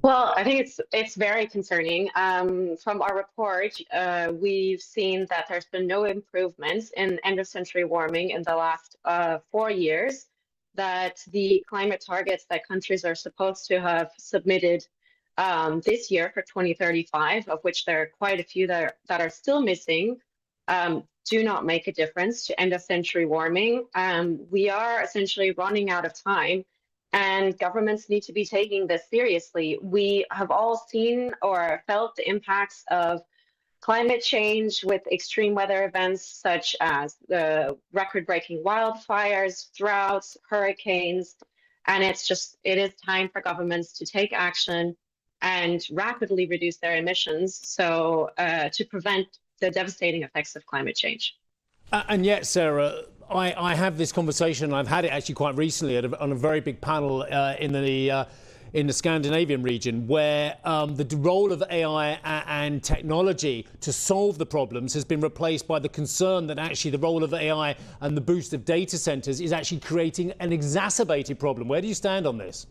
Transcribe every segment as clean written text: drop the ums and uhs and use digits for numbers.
Well, I think it's very concerning. From our report, we've seen that there's been no improvements in end of century warming in the last 4 years, that the climate targets that countries are supposed to have submitted this year for 2035, of which there are quite a few that are still missing, do not make a difference to end of century warming. We are essentially running out of time, and governments need to be taking this seriously. We have all seen or felt the impacts of climate change with extreme weather events such as the record-breaking wildfires, droughts, hurricanes, and it is time for governments to take action and rapidly reduce their emissions to prevent the devastating effects of climate change. And yet, Sarah, I have this conversation, and I've had it actually quite recently on a very big panel in the Scandinavian region, where the role of AI and technology to solve the problems has been replaced by the concern that actually the role of AI and the boost of data centers is actually creating an exacerbated problem. Where do you stand on this?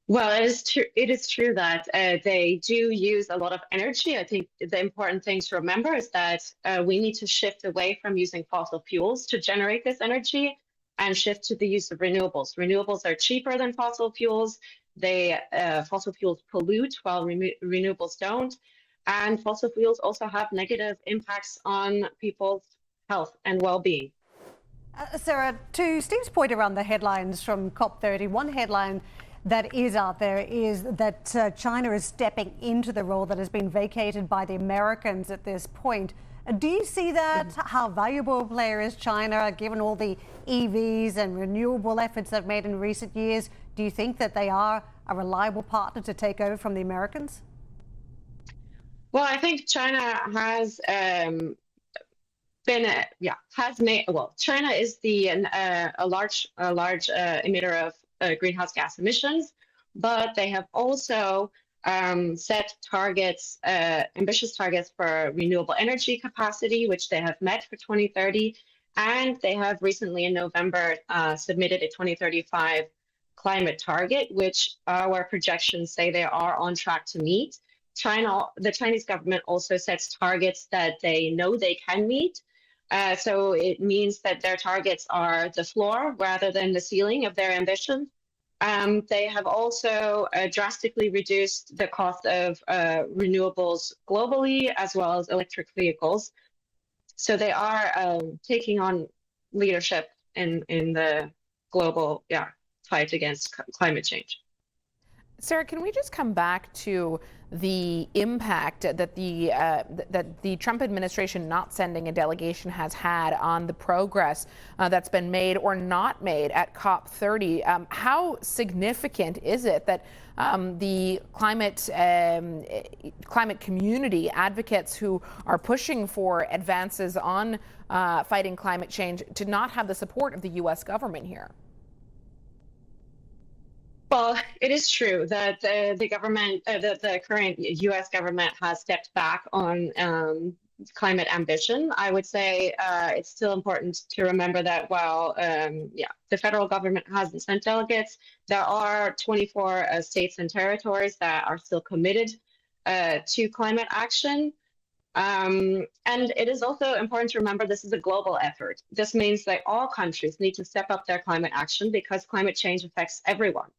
Well, it is true that they do use a lot of energy. I think the important thing to remember is that we need to shift away from using fossil fuels to generate this energy and shift to the use of renewables. Renewables are cheaper than fossil fuels. Fossil fuels pollute while renewables don't. And fossil fuels also have negative impacts on people's health and well-being. Sarah, to Steve's point around the headlines from COP30, one headline that is out there is that China is stepping into the role that has been vacated by the Americans at this point. Do you see that? How valuable a player is China, given all the EVs and renewable efforts they've made in recent years? Do you think that they are a reliable partner to take over from the Americans? Well, I think China has China is a large emitter of greenhouse gas emissions, but they have also set targets, ambitious targets for renewable energy capacity, which they have met for 2030. And they have recently in November submitted a 2035 climate target, which our projections say they are on track to meet. The Chinese government also sets targets that they know they can meet. So it means that their targets are the floor rather than the ceiling of their ambition. They have also drastically reduced the cost of renewables globally, as well as electric vehicles. So they are taking on leadership in the global fight against climate change. Sarah, can we just come back to the impact that the Trump administration not sending a delegation has had on the progress that's been made or not made at COP30? How significant is it that the climate community, advocates who are pushing for advances on fighting climate change, to not have the support of the U.S. government here? Well, it is true that the current U.S. government has stepped back on climate ambition. I would say it's still important to remember that while the federal government hasn't sent delegates, there are 24 states and territories that are still committed to climate action. And it is also important to remember this is a global effort. This means that all countries need to step up their climate action because climate change affects everyone.